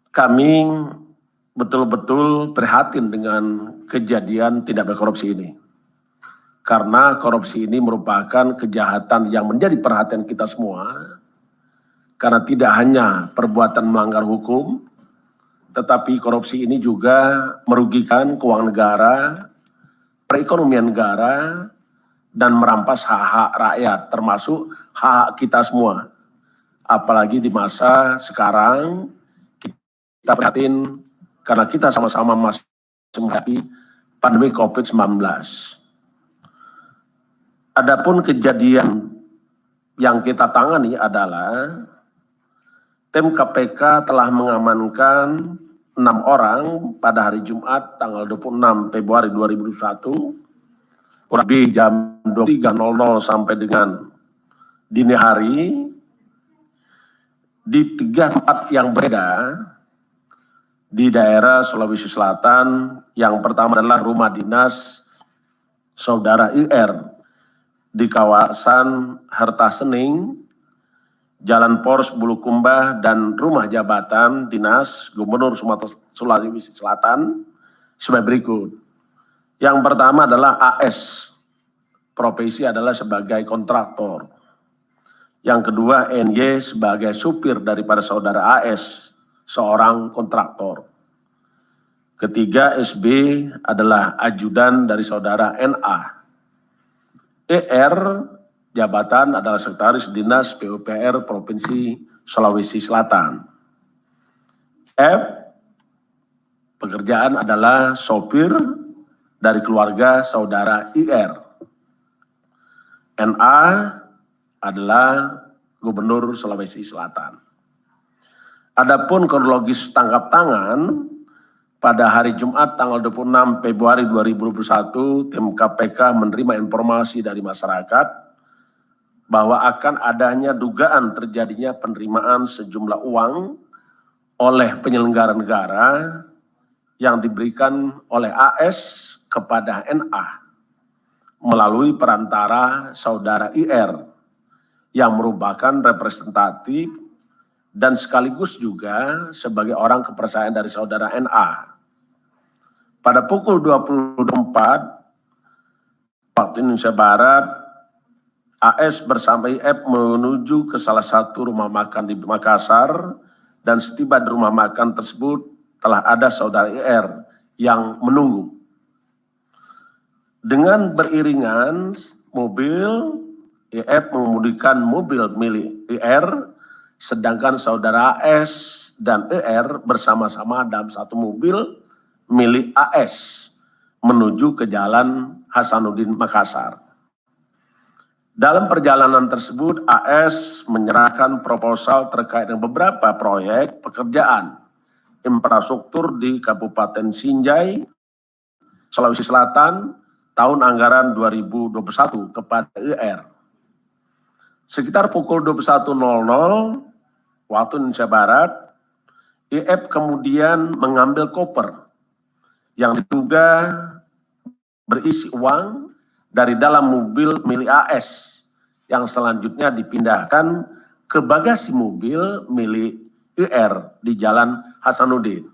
kami betul-betul prihatin dengan kejadian tindak korupsi ini. Karena korupsi ini merupakan kejahatan yang menjadi perhatian kita semua. Karena tidak hanya perbuatan melanggar hukum, tetapi korupsi ini juga merugikan keuangan negara, perekonomian negara, dan merampas hak-hak rakyat, termasuk hak kita semua. Apalagi di masa sekarang, kita prihatin karena kita sama-sama masih menghadapi pandemi COVID-19. Adapun kejadian yang kita tangani adalah tim KPK telah mengamankan 6 orang pada hari Jumat tanggal 26 Februari 2021 lebih jam 23.00 sampai dengan dini hari di 3 tempat yang berbeda di daerah Sulawesi Selatan. Yang pertama adalah rumah dinas saudara IR di kawasan Harta Sening, Jalan Pors Bulukumba, dan rumah jabatan dinas Gubernur Sumatera Sulawesi Selatan sebagai berikut. Yang pertama adalah AS, profesi adalah sebagai kontraktor. Yang kedua NY sebagai supir daripada saudara AS, seorang kontraktor. Ketiga SB adalah ajudan dari saudara NA. ER jabatan adalah sekretaris dinas PUPR Provinsi Sulawesi Selatan. F pekerjaan adalah sopir dari keluarga saudara IR. NA adalah Gubernur Sulawesi Selatan. Adapun kronologis tangkap tangan pada hari Jumat tanggal 26 Februari 2021, tim KPK menerima informasi dari masyarakat bahwa akan adanya dugaan terjadinya penerimaan sejumlah uang oleh penyelenggara negara yang diberikan oleh AS kepada NA melalui perantara saudara IR yang merupakan representatif dan sekaligus juga sebagai orang kepercayaan dari saudara NA. Pada pukul 24 waktu Indonesia Barat, AS bersama IF menuju ke salah satu rumah makan di Makassar, dan setiba di rumah makan tersebut telah ada saudara IR yang menunggu. Dengan beriringan mobil, IF mengemudikan mobil milik IR, sedangkan saudara AS dan IR bersama-sama dalam satu mobil milik AS menuju ke Jalan Hasanuddin Makassar. Dalam perjalanan tersebut, AS menyerahkan proposal terkait dengan beberapa proyek pekerjaan infrastruktur di Kabupaten Sinjai, Sulawesi Selatan, tahun anggaran 2021 kepada IR. Sekitar pukul 21.00 waktu Indonesia Barat, IF kemudian mengambil koper yang diduga berisi uang dari dalam mobil milik AS yang selanjutnya dipindahkan ke bagasi mobil milik IR di Jalan Hasanuddin.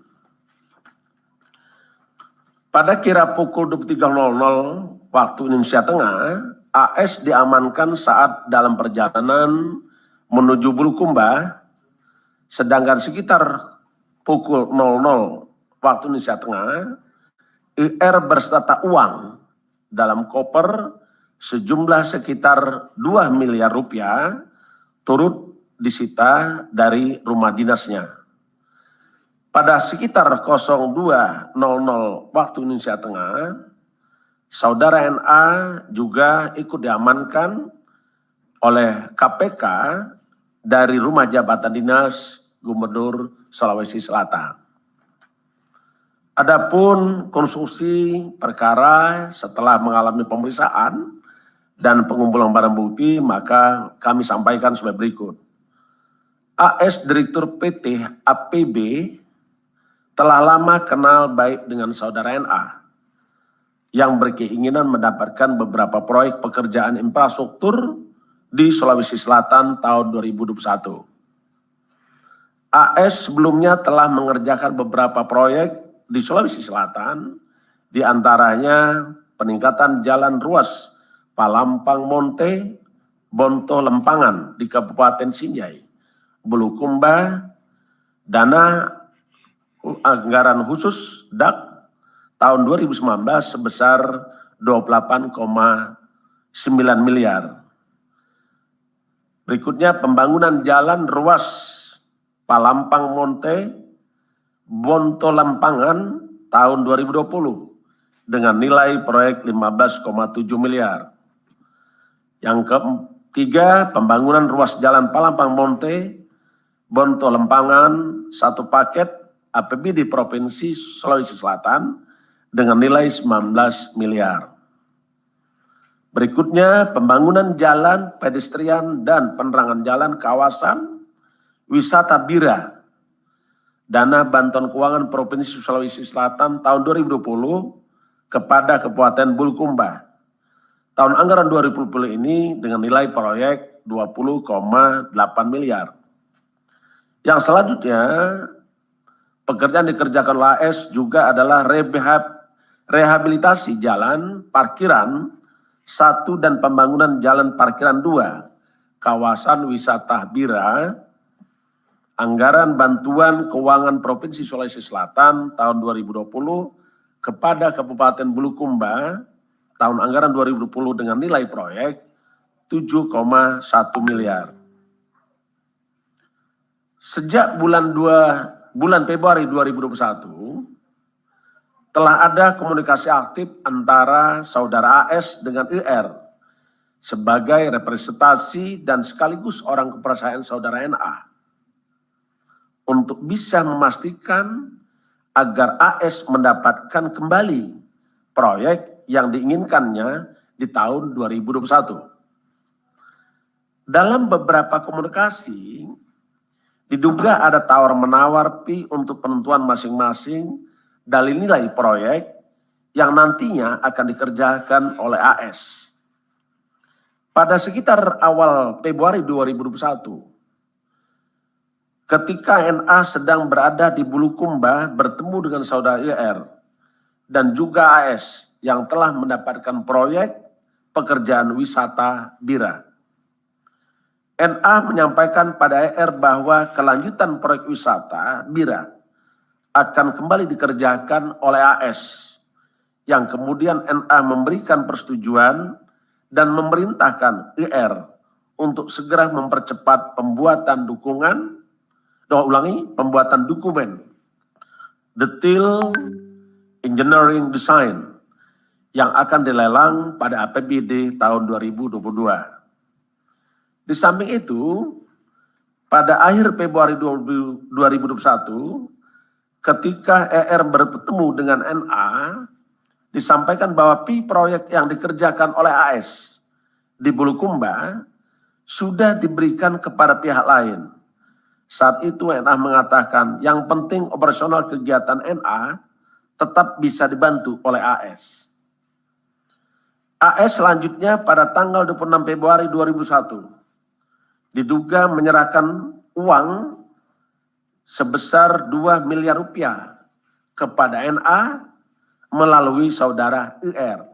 Pada kira pukul 23.00 waktu Indonesia Tengah, AS diamankan saat dalam perjalanan menuju Bulukumba, sedangkan sekitar pukul 00 waktu Indonesia Tengah, IR berserta uang dalam koper sejumlah sekitar 2 miliar rupiah turut disita dari rumah dinasnya. Pada sekitar 02.00 waktu Indonesia Tengah, saudara NA juga ikut diamankan oleh KPK dari rumah jabatan dinas Gubernur Sulawesi Selatan. Adapun konstruksi perkara setelah mengalami pemeriksaan dan pengumpulan barang bukti, maka kami sampaikan sebagai berikut. AS Direktur PT APB telah lama kenal baik dengan saudara NA yang berkeinginan mendapatkan beberapa proyek pekerjaan infrastruktur di Sulawesi Selatan tahun 2021. AS sebelumnya telah mengerjakan beberapa proyek di Sulawesi Selatan, di antaranya peningkatan jalan ruas Palampang Monte, Bonto Lempangan di Kabupaten Sinjai, Bulukumba, dana anggaran khusus DAK tahun 2019 sebesar 28,9 miliar. Berikutnya pembangunan jalan ruas Palampang Monte, Bonto Lempangan tahun 2020 dengan nilai proyek 15,7 miliar. Yang ketiga, pembangunan ruas jalan Palampang Monte, Bonto Lempangan, satu paket APBD Provinsi Sulawesi Selatan dengan nilai 19 miliar. Berikutnya, pembangunan jalan pedestrian dan penerangan jalan kawasan wisata Bira, dana bantuan keuangan Provinsi Sulawesi Selatan tahun 2020 kepada Kabupaten Bulukumba. Tahun anggaran 2020 ini dengan nilai proyek 20,8 miliar. Yang selanjutnya, pekerjaan dikerjakan oleh AS juga adalah rehabilitasi jalan parkiran 1 dan pembangunan jalan parkiran 2, kawasan wisata Bira, anggaran bantuan keuangan Provinsi Sulawesi Selatan tahun 2020 kepada Kabupaten Bulukumba tahun anggaran 2020 dengan nilai proyek 7,1 miliar. Sejak bulan Februari 2021 telah ada komunikasi aktif antara saudara AS dengan IR sebagai representasi dan sekaligus orang kepercayaan saudara NA untuk bisa memastikan agar AS mendapatkan kembali proyek yang diinginkannya di tahun 2021. Dalam beberapa komunikasi, diduga ada tawar-menawar fee untuk penentuan masing-masing dalil nilai proyek yang nantinya akan dikerjakan oleh AS. Pada sekitar awal Februari 2021, ketika NA sedang berada di Bulukumba bertemu dengan saudara IR dan juga AS yang telah mendapatkan proyek pekerjaan wisata Bira. NA menyampaikan pada IR bahwa kelanjutan proyek wisata Bira akan kembali dikerjakan oleh AS yang kemudian NA memberikan persetujuan dan memerintahkan IR untuk segera mempercepat pembuatan dokumen detail engineering design yang akan dilelang pada APBD tahun 2022. Di samping itu, pada akhir Februari 2021, ketika ER bertemu dengan NA, disampaikan bahwa proyek yang dikerjakan oleh AS di Bulukumba sudah diberikan kepada pihak lain. Saat itu NA mengatakan yang penting operasional kegiatan NA tetap bisa dibantu oleh AS. AS selanjutnya pada tanggal 26 Februari 2001 diduga menyerahkan uang sebesar 2 miliar rupiah kepada NA melalui saudara IR.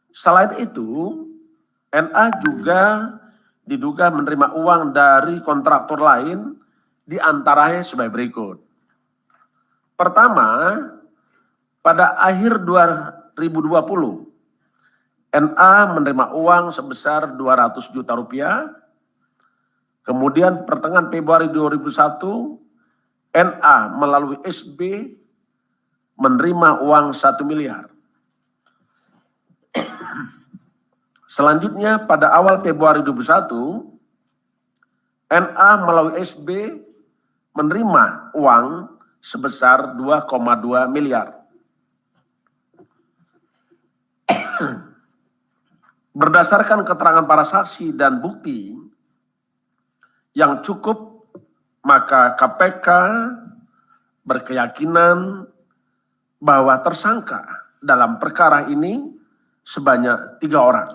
Selain itu, NA juga diduga menerima uang dari kontraktor lain, di antaranya sebagai berikut. Pertama, pada akhir 2020, NA menerima uang sebesar 200 juta rupiah. Kemudian pertengahan Februari 2001, NA melalui SB menerima uang 1 miliar. Selanjutnya pada awal Februari 2021, NA melalui SB menerima uang sebesar 2,2 miliar. Berdasarkan keterangan para saksi dan bukti yang cukup, maka KPK berkeyakinan bahwa tersangka dalam perkara ini sebanyak 3 orang.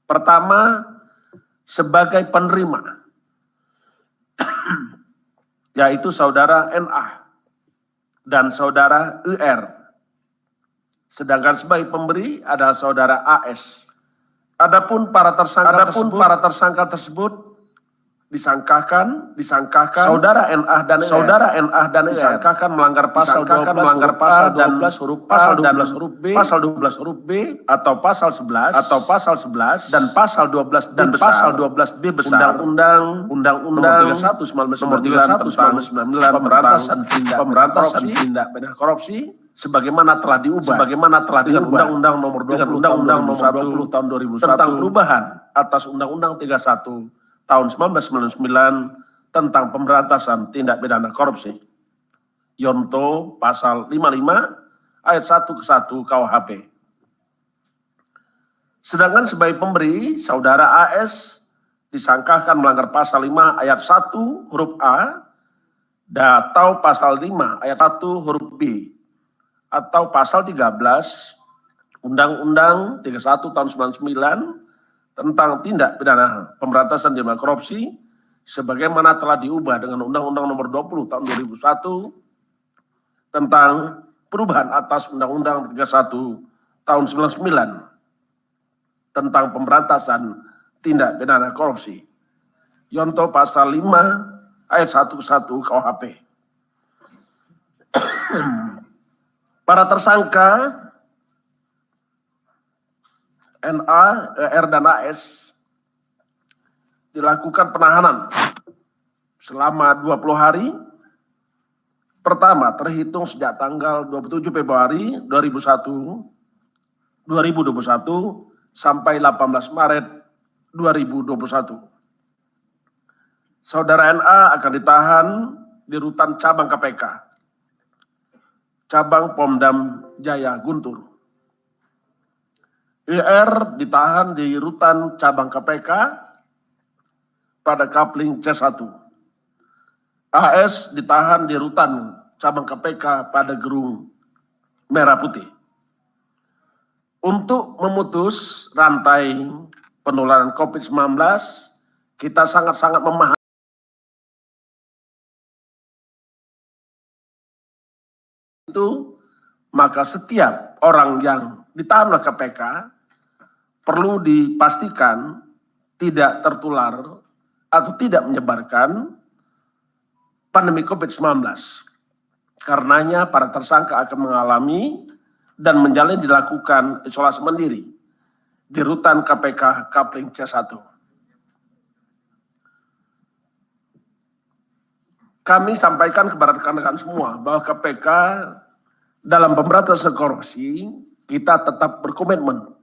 Pertama, sebagai penerima yaitu saudara NA dan saudara UR. Sedangkan sebagai pemberi adalah saudara AS. Adapun para tersangka tersebut disangkakan saudara NA dan UR disangkakan melanggar pasal 12 huruf A dan pasal 12 huruf B atau pasal 11 dan pasal 12 B besar Undang-Undang Nomor 31 1999 pemberantasan tindak pidana korupsi sebagaimana telah diubah dengan Undang-Undang Nomor 20 tahun 2001 tentang perubahan atas Undang-Undang 31 tahun 1999 tentang pemberantasan tindak pidana korupsi. Yonto pasal 55 ayat 1 ke 1 KUHP. Sedangkan sebagai pemberi, saudara AS disangkakan melanggar pasal 5 ayat 1 huruf A atau pasal 5 ayat 1 huruf B atau pasal 13 Undang-Undang 31 tahun 99 tentang tindak pidana pemberantasan tindak pidana korupsi sebagaimana telah diubah dengan Undang-Undang Nomor 20 tahun 2001 tentang perubahan atas Undang-Undang 31 tahun 99 tentang pemberantasan tindak pidana korupsi. Yonto pasal 5 ayat 1 ke 1 KUHP. Para tersangka NA, R, dan AS dilakukan penahanan selama 20 hari. Pertama, terhitung sejak tanggal 27 Februari 2021 sampai 18 Maret 2021. Saudara NA akan ditahan di rutan cabang KPK, cabang Pomdam Jaya Guntur. IR ditahan di rutan cabang KPK pada Kapling C1. AS ditahan di rutan cabang KPK pada Gerung Merah Putih. Untuk memutus rantai penularan COVID-19, kita sangat-sangat memahami itu, maka setiap orang yang ditahan oleh KPK perlu dipastikan tidak tertular atau tidak menyebarkan pandemi COVID-19. Karenanya para tersangka akan mengalami dan menjalani dilakukan isolasi mandiri di rutan KPK Kapling C1. Kami sampaikan kepada rekan-rekan semua bahwa KPK dalam pemberantasan korupsi kita tetap berkomitmen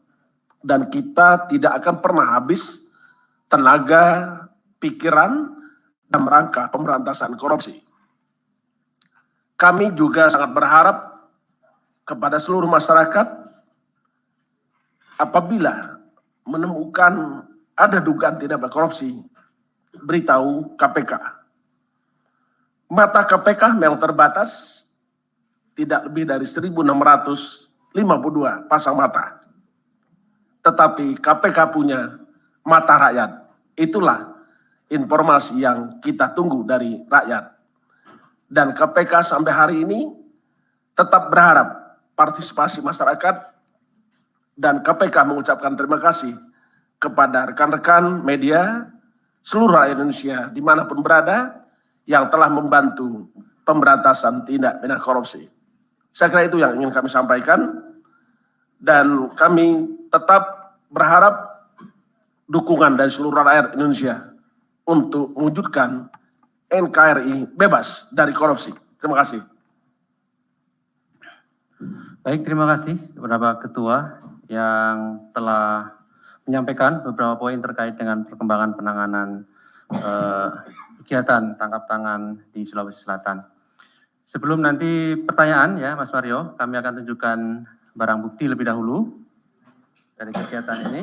dan kita tidak akan pernah habis tenaga, pikiran, dalam rangka pemberantasan korupsi. Kami juga sangat berharap kepada seluruh masyarakat apabila menemukan ada dugaan tindak pidana korupsi, beritahu KPK. Mata KPK memang terbatas, tidak lebih dari 1.652 pasang mata. Tetapi KPK punya mata rakyat. Itulah informasi yang kita tunggu dari rakyat. Dan KPK sampai hari ini tetap berharap partisipasi masyarakat dan KPK mengucapkan terima kasih kepada rekan-rekan media seluruh rakyat Indonesia dimanapun berada yang telah membantu pemberantasan tindak pidana korupsi. Saya kira itu yang ingin kami sampaikan. Dan kami tetap berharap dukungan dari seluruh rakyat Indonesia untuk mewujudkan NKRI bebas dari korupsi. Terima kasih. Baik, terima kasih kepada Ketua yang telah menyampaikan beberapa poin terkait dengan perkembangan penanganan kegiatan tangkap tangan di Sulawesi Selatan. Sebelum nanti pertanyaan ya Mas Mario, kami akan tunjukkan barang bukti lebih dahulu dari kegiatan ini.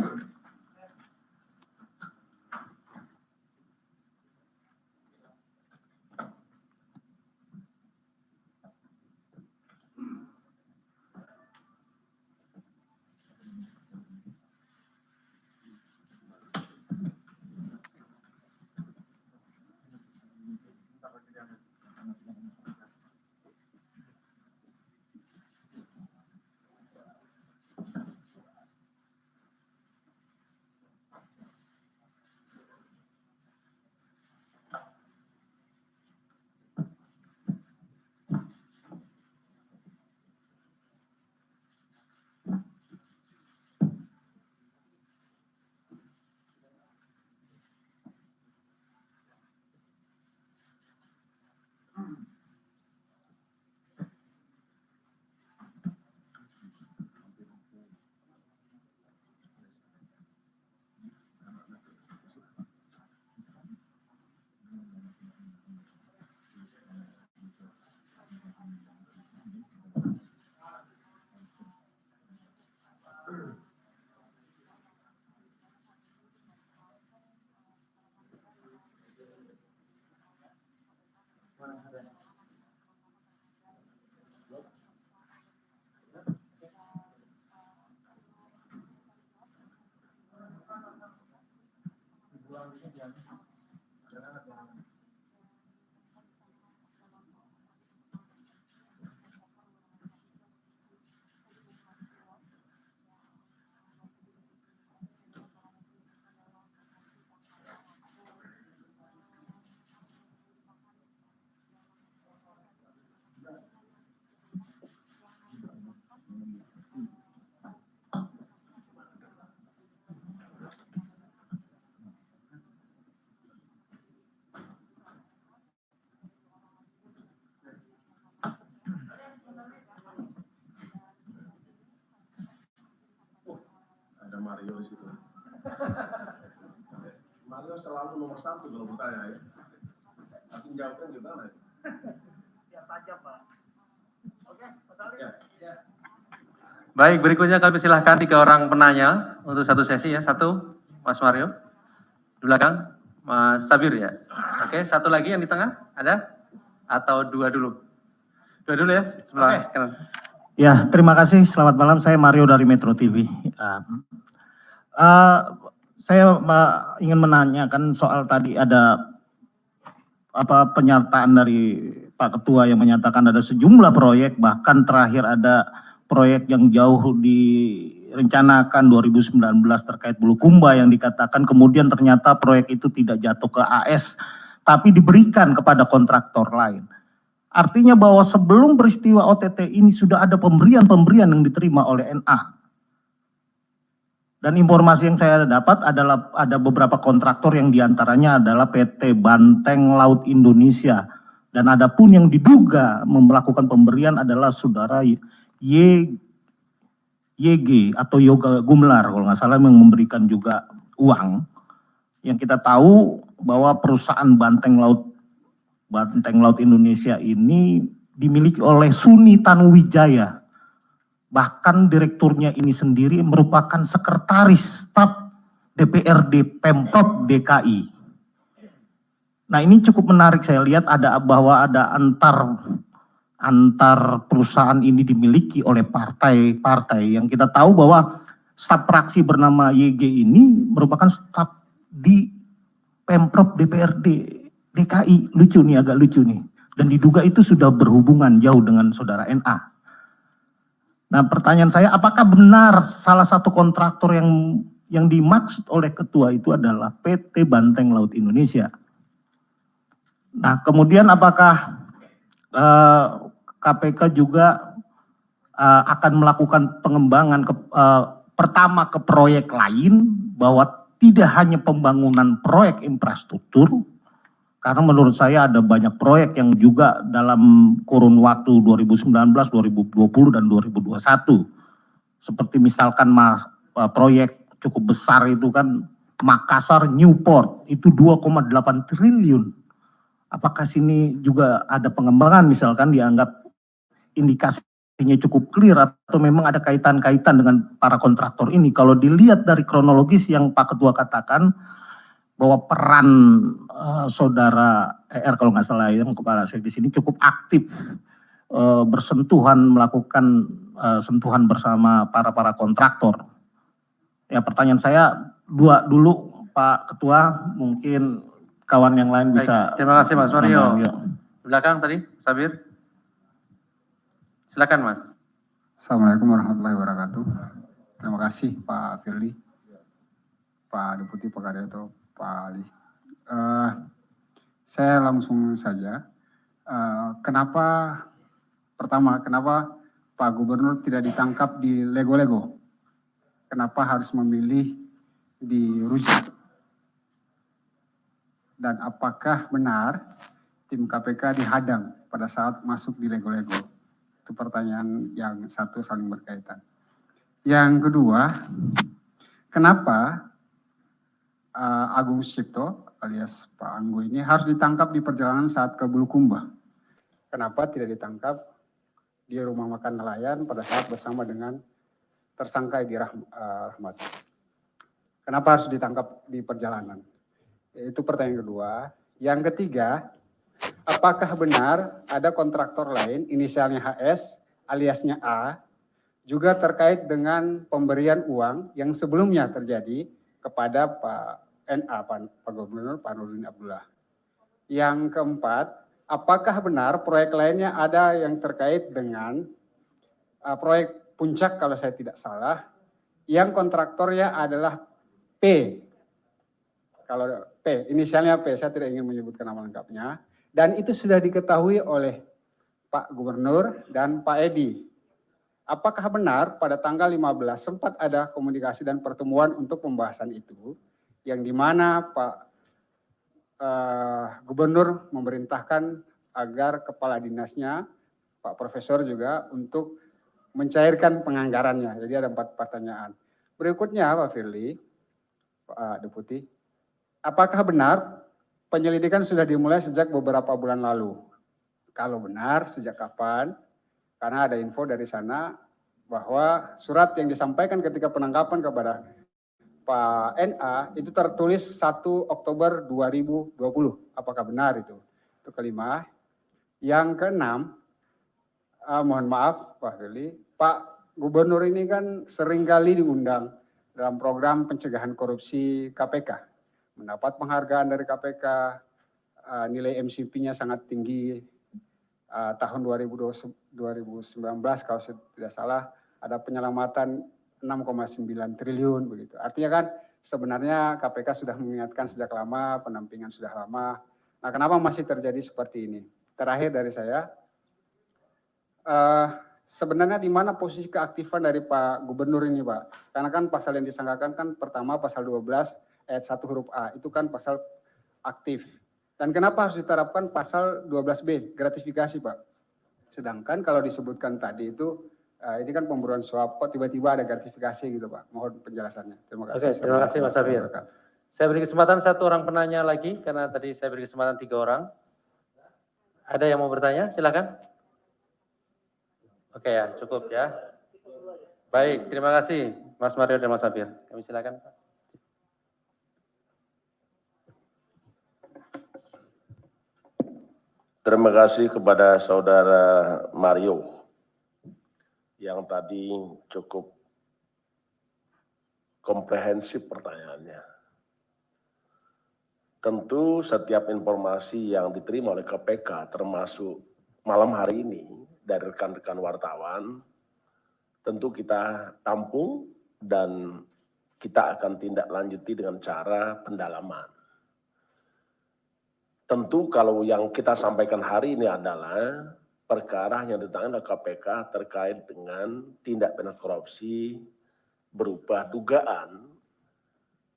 Ada Mario di situ. Mario selalu nomor 1 kalau bertanya ya. Tapi jawabnya gimana? Ya tajam, Pak. Oke, Ya. Baik, berikutnya kami silahkan 3 orang penanya untuk satu sesi ya. 1, Mas Mario. Di belakang, Mas Sabir ya. Oke, 1 lagi yang di tengah, ada? Atau 2 dulu? 2 dulu ya, sebelah kanan. Ya, terima kasih. Selamat malam. Saya Mario dari Metro TV. Saya ingin menanyakan soal tadi ada pernyataan dari Pak Ketua yang menyatakan ada sejumlah proyek, bahkan terakhir ada proyek yang jauh direncanakan 2019 terkait Bulukumba yang dikatakan kemudian ternyata proyek itu tidak jatuh ke AS, tapi diberikan kepada kontraktor lain. Artinya bahwa sebelum peristiwa OTT ini sudah ada pemberian-pemberian yang diterima oleh NA. Dan informasi yang saya dapat adalah ada beberapa kontraktor yang diantaranya adalah PT Banteng Laut Indonesia. Dan ada pun yang diduga melakukan pemberian adalah saudara YG atau Yoga Gumlar kalau nggak salah yang memberikan juga uang. Yang kita tahu bahwa perusahaan Banteng Laut Indonesia ini dimiliki oleh Suni Tanuwijaya. Bahkan direkturnya ini sendiri merupakan sekretaris staf DPRD Pemprov DKI. Nah, ini cukup menarik, saya lihat bahwa ada antar perusahaan ini dimiliki oleh partai-partai yang kita tahu bahwa staf fraksi bernama YG ini merupakan staf di Pemprov DPRD DKI. Lucu nih, agak lucu nih. Dan diduga itu sudah berhubungan jauh dengan saudara NA. Nah, pertanyaan saya, apakah benar salah satu kontraktor yang dimaksud oleh ketua itu adalah PT Banteng Laut Indonesia? Nah, kemudian apakah KPK juga akan melakukan pengembangan pertama ke proyek lain, bahwa tidak hanya pembangunan proyek infrastruktur, karena menurut saya ada banyak proyek yang juga dalam kurun waktu 2019, 2020, dan 2021. Seperti misalkan proyek cukup besar itu kan Makassar Newport, itu 2,8 triliun. Apakah sini juga ada pengembangan, misalkan dianggap indikasinya cukup clear atau memang ada kaitan-kaitan dengan para kontraktor ini? Kalau dilihat dari kronologis yang Pak Ketua katakan, bahwa peran saudara ER kalau nggak salah yang kepala di sini cukup aktif bersentuhan, melakukan sentuhan bersama para kontraktor. Ya, pertanyaan saya 2 dulu Pak Ketua, mungkin kawan yang lain bisa. Baik, terima kasih Mas Mario. Di belakang tadi, Sabir. Silakan Mas. Assalamualaikum warahmatullahi wabarakatuh. Terima kasih Pak Firly, Pak Deputi, Pak Karyato, Pak Ali. Saya langsung saja. Kenapa Pak Gubernur tidak ditangkap di Lego-Lego? Kenapa harus memilih di Rujak? Dan apakah benar tim KPK dihadang pada saat masuk di Lego-Lego? Itu pertanyaan yang satu saling berkaitan. Yang kedua, kenapa Agung Sucipto alias Pak Anggo ini harus ditangkap di perjalanan saat ke Bulukumba? Kenapa tidak ditangkap di rumah makan nelayan pada saat bersama dengan tersangka Edi Rahmat? Kenapa harus ditangkap di perjalanan? Itu pertanyaan kedua. Yang ketiga, apakah benar ada kontraktor lain inisialnya HS aliasnya A juga terkait dengan pemberian uang yang sebelumnya terjadi kepada Pak NA, Pak Gubernur Pak Nurdin Abdullah? Yang keempat, apakah benar proyek lainnya ada yang terkait dengan proyek Puncak kalau saya tidak salah, yang kontraktornya adalah P. Kalau P, inisialnya P, saya tidak ingin menyebutkan nama lengkapnya. Dan itu sudah diketahui oleh Pak Gubernur dan Pak Edi. Apakah benar pada tanggal 15 sempat ada komunikasi dan pertemuan untuk pembahasan itu, yang dimana Pak Gubernur memerintahkan agar kepala dinasnya, Pak Profesor juga, untuk mencairkan penganggarannya. Jadi ada 4 pertanyaan. Berikutnya Pak Firly, Pak Deputi, apakah benar penyelidikan sudah dimulai sejak beberapa bulan lalu? Kalau benar, sejak kapan? Karena ada info dari sana bahwa surat yang disampaikan ketika penangkapan kepada Pak NA itu tertulis 1 Oktober 2020. Apakah benar itu? Itu kelima. Yang keenam, mohon maaf Pak Firly, Pak Gubernur ini kan seringkali diundang dalam program pencegahan korupsi KPK. Mendapat penghargaan dari KPK, nilai MCP-nya sangat tinggi. Tahun 2019 kalau saya tidak salah ada penyelamatan 6,9 triliun begitu. Artinya kan sebenarnya KPK sudah mengingatkan sejak lama, pendampingan sudah lama. Nah, kenapa masih terjadi seperti ini? Terakhir dari saya, sebenarnya di mana posisi keaktifan dari Pak Gubernur ini, Pak? Karena kan pasal yang disangkakan kan pertama pasal 12 ayat 1 huruf A, itu kan pasal aktif. Dan kenapa harus diterapkan pasal 12B, gratifikasi Pak? Sedangkan kalau disebutkan tadi itu, ini kan pemburuan suap, kok tiba-tiba ada gratifikasi gitu Pak? Mohon penjelasannya. Terima kasih. Oke, terima kasih Mas Sabir. Saya beri kesempatan 1 orang penanya lagi, karena tadi saya beri kesempatan 3 orang. Ada yang mau bertanya? Silakan. Oke ya, cukup ya. Baik, terima kasih Mas Mario dan Mas Sabir. Kami silakan Pak. Terima kasih kepada Saudara Mario yang tadi cukup komprehensif pertanyaannya. Tentu setiap informasi yang diterima oleh KPK termasuk malam hari ini dari rekan-rekan wartawan, tentu kita tampung dan kita akan tindak lanjuti dengan cara pendalaman. Tentu kalau yang kita sampaikan hari ini adalah perkara yang ditangani oleh KPK terkait dengan tindak pidana korupsi berupa dugaan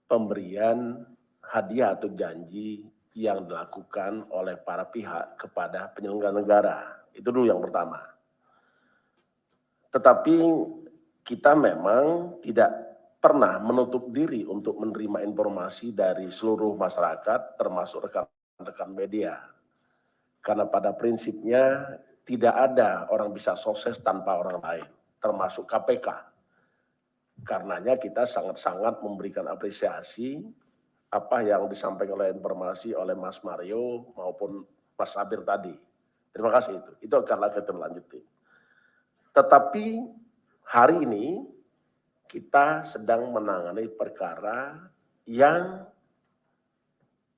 pemberian hadiah atau janji yang dilakukan oleh para pihak kepada penyelenggara negara. Itu dulu yang pertama. Tetapi kita memang tidak pernah menutup diri untuk menerima informasi dari seluruh masyarakat, termasuk rekan-rekan media. Karena pada prinsipnya tidak ada orang bisa sukses tanpa orang lain, termasuk KPK. Karenanya kita sangat-sangat memberikan apresiasi apa yang disampaikan oleh informasi oleh Mas Mario maupun Mas Sabir tadi. Terima kasih itu. Itu akan kita lanjutin. Tetapi hari ini kita sedang menangani perkara yang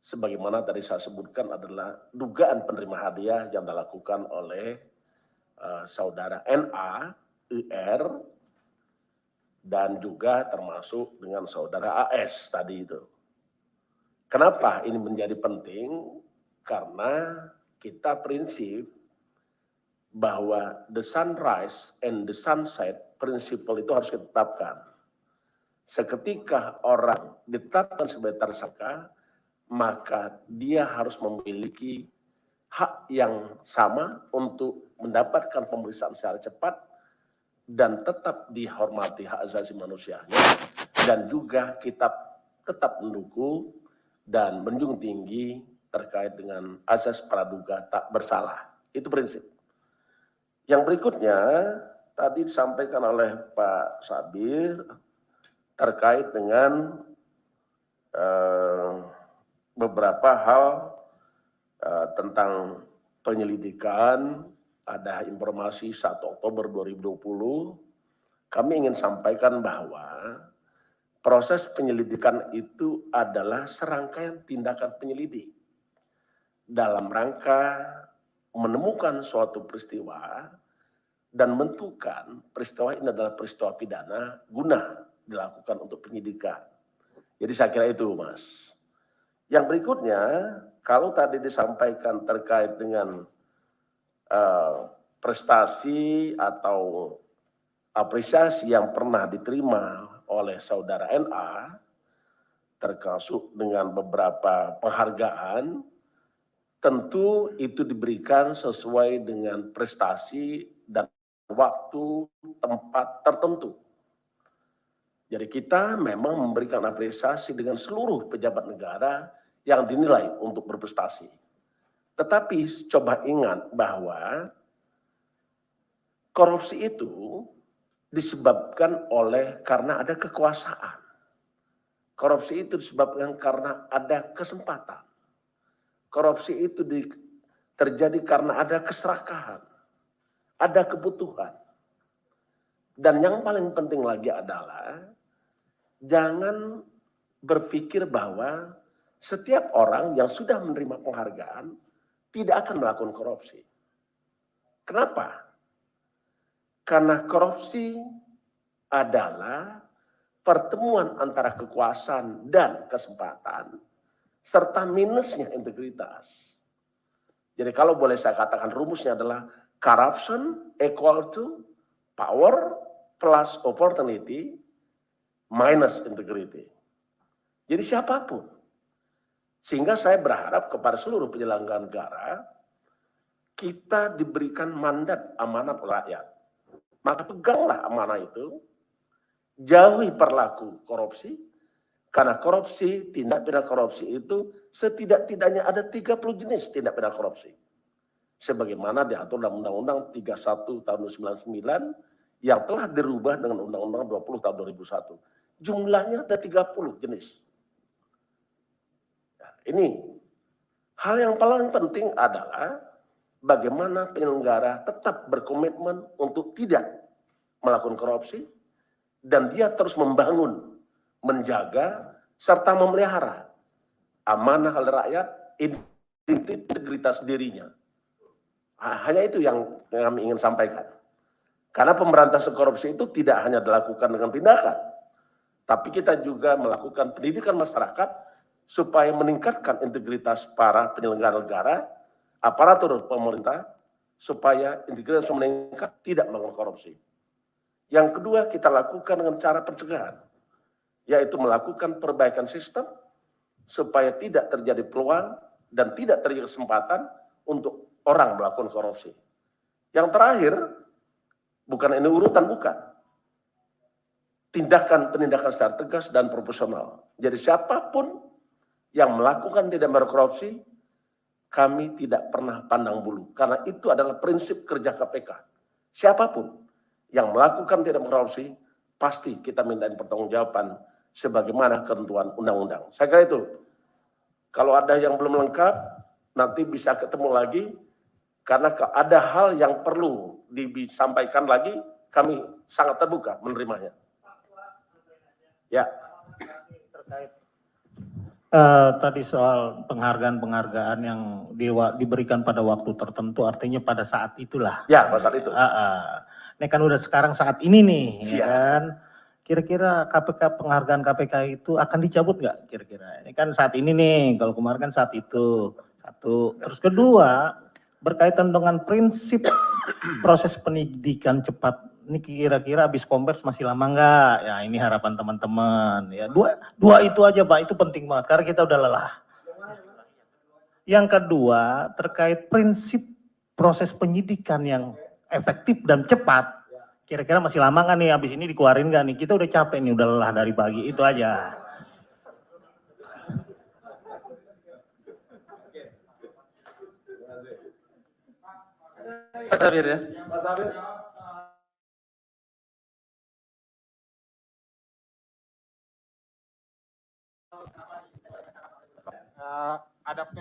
sebagaimana tadi saya sebutkan adalah dugaan penerima hadiah yang dilakukan oleh saudara NA, IR, dan juga termasuk dengan saudara AS tadi itu. Kenapa ini menjadi penting? Karena kita prinsip bahwa the sunrise and the sunset principle itu harus ditetapkan. Seketika orang ditetapkan sebagai tersangka, maka dia harus memiliki hak yang sama untuk mendapatkan pemeriksaan secara cepat dan tetap dihormati hak asasi manusianya, dan juga kita tetap mendukung dan menjunjung tinggi terkait dengan asas praduga tak bersalah. Itu prinsip. Yang berikutnya tadi disampaikan oleh Pak Sabir terkait dengan beberapa hal tentang penyelidikan. Ada informasi 1 Oktober 2020, kami ingin sampaikan bahwa proses penyelidikan itu adalah serangkaian tindakan penyelidik dalam rangka menemukan suatu peristiwa dan menentukan peristiwa ini adalah peristiwa pidana guna dilakukan untuk penyidikan. Jadi saya kira itu, Mas. Yang berikutnya, kalau tadi disampaikan terkait dengan prestasi atau apresiasi yang pernah diterima oleh saudara NA, termasuk dengan beberapa penghargaan, tentu itu diberikan sesuai dengan prestasi dan waktu, tempat tertentu. Jadi kita memang memberikan apresiasi dengan seluruh pejabat negara yang dinilai untuk berprestasi. Tetapi coba ingat bahwa korupsi itu disebabkan karena ada kekuasaan. Korupsi itu disebabkan karena ada kesempatan. Korupsi itu terjadi karena ada keserakahan, ada kebutuhan. Dan yang paling penting lagi adalah jangan berpikir bahwa setiap orang yang sudah menerima penghargaan tidak akan melakukan korupsi. Kenapa? Karena korupsi adalah pertemuan antara kekuasaan dan kesempatan, serta minusnya integritas. Jadi kalau boleh saya katakan rumusnya adalah corruption equal to power plus opportunity minus integrity. Jadi siapapun. Sehingga saya berharap kepada seluruh penyelenggara negara, kita diberikan mandat amanat rakyat. Maka peganglah amanah itu, jauhi perilaku korupsi, karena korupsi, tindak pidana korupsi itu setidak-tidaknya ada 30 jenis tindak pidana korupsi. Sebagaimana diatur dalam Undang-Undang 31 tahun 1999 yang telah dirubah dengan Undang-Undang 20 tahun 2001. Jumlahnya ada 30 jenis. Nah, ini hal yang paling penting adalah bagaimana penyelenggara tetap berkomitmen untuk tidak melakukan korupsi dan dia terus membangun, menjaga, serta memelihara amanah rakyat, integritas dirinya. Hanya itu yang kami ingin sampaikan. Karena pemberantasan korupsi itu tidak hanya dilakukan dengan tindakan, tapi kita juga melakukan pendidikan masyarakat supaya meningkatkan integritas para penyelenggara negara, aparatur pemerintah, supaya integritas meningkat, tidak melakukan korupsi. Yang kedua, kita lakukan dengan cara pencegahan, yaitu melakukan perbaikan sistem supaya tidak terjadi peluang dan tidak terjadi kesempatan untuk orang melakukan korupsi. Yang terakhir, bukan ini urutan, bukan. Tindakan-tindakan secara tegas dan proporsional. Jadi siapapun yang melakukan tindak pidana korupsi, kami tidak pernah pandang bulu. Karena itu adalah prinsip kerja KPK. Siapapun yang melakukan tindak pidana korupsi, pasti kita minta pertanggungjawaban sebagaimana ketentuan undang-undang. Saya kira itu. Kalau ada yang belum lengkap, nanti bisa ketemu lagi. Karena ada hal yang perlu disampaikan lagi, kami sangat terbuka menerimanya. Ya. Tadi soal penghargaan-penghargaan yang diberikan pada waktu tertentu, artinya pada saat itulah. Ya, pada saat itu. Ini kan udah sekarang saat ini nih, ya Siap. kan? Kira-kira penghargaan KPK itu akan dicabut nggak kira-kira? Ini kan saat ini nih, kalau kemarin kan saat itu. Satu. Terus kedua, berkaitan dengan prinsip proses penyidikan cepat. Ini kira-kira habis kompers masih lama nggak? Ya ini harapan teman-teman. Ya dua itu aja Pak, itu penting banget karena kita udah lelah. Yang kedua terkait prinsip proses penyidikan yang efektif dan cepat. Kira-kira masih lama nggak nih? Habis ini dikeluarin nggak nih? Kita udah capek nih, udah lelah dari pagi. Itu aja. Pak Sabir ya. Pak Sabir. Ada P,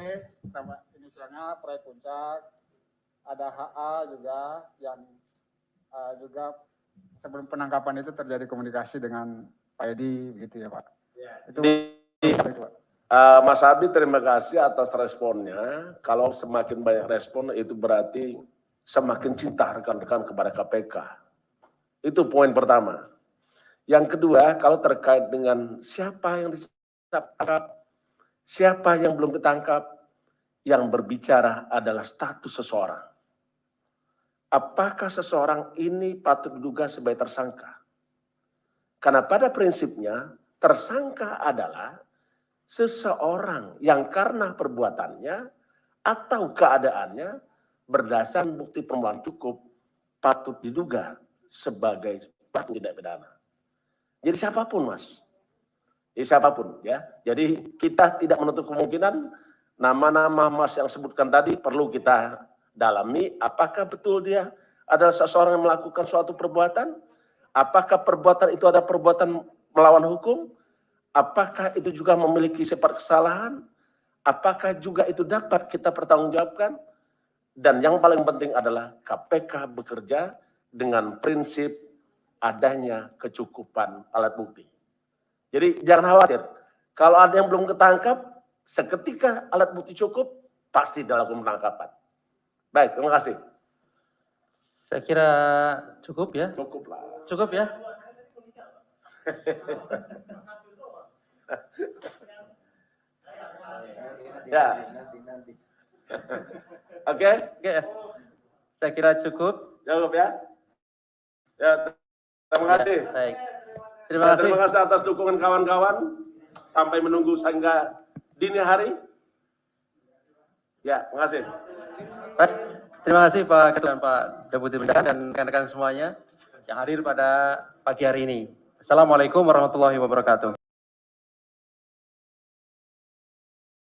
nama inisialnya proyek puncak, ada HA juga yang juga sebelum penangkapan itu terjadi komunikasi dengan Pak Edi, begitu ya Pak. Itu Pak. Mas Abi, terima kasih atas responnya. Kalau semakin banyak respon itu berarti semakin cinta rekan-rekan kepada KPK. Itu poin pertama. Yang kedua, kalau terkait dengan siapa yang ditangkap, siapa yang belum ditangkap, yang berbicara adalah status seseorang. Apakah seseorang ini patut diduga sebagai tersangka? Karena pada prinsipnya, tersangka adalah seseorang yang karena perbuatannya atau keadaannya berdasarkan bukti permulaan cukup patut diduga sebagai pelaku tindak pidana. Jadi siapapun Mas, siapapun ya. Jadi kita tidak menutup kemungkinan nama-nama Mas yang sebutkan tadi perlu kita dalami. Apakah betul dia adalah seseorang yang melakukan suatu perbuatan? Apakah perbuatan itu ada perbuatan melawan hukum? Apakah itu juga memiliki sifat kesalahan? Apakah juga itu dapat kita pertanggungjawabkan? Dan yang paling penting adalah KPK bekerja dengan prinsip adanya kecukupan alat bukti. Jadi jangan khawatir, kalau ada yang belum ketangkap, seketika alat bukti cukup, pasti dilakukan penangkapan. Baik, terima kasih. Saya kira cukup ya. Cukup lah. Cukup ya. Ya. Oke. Oke. Saya kira cukup. Cukup ya. Ya, terima kasih. Baik. Terima kasih. Terima kasih atas dukungan kawan-kawan. Sampai menunggu sehingga dini hari. Ya, terima kasih. Baik. Terima kasih Pak Ketua dan Pak Deputi Bidang dan rekan-rekan semuanya yang hadir pada pagi hari ini. Assalamualaikum warahmatullahi wabarakatuh.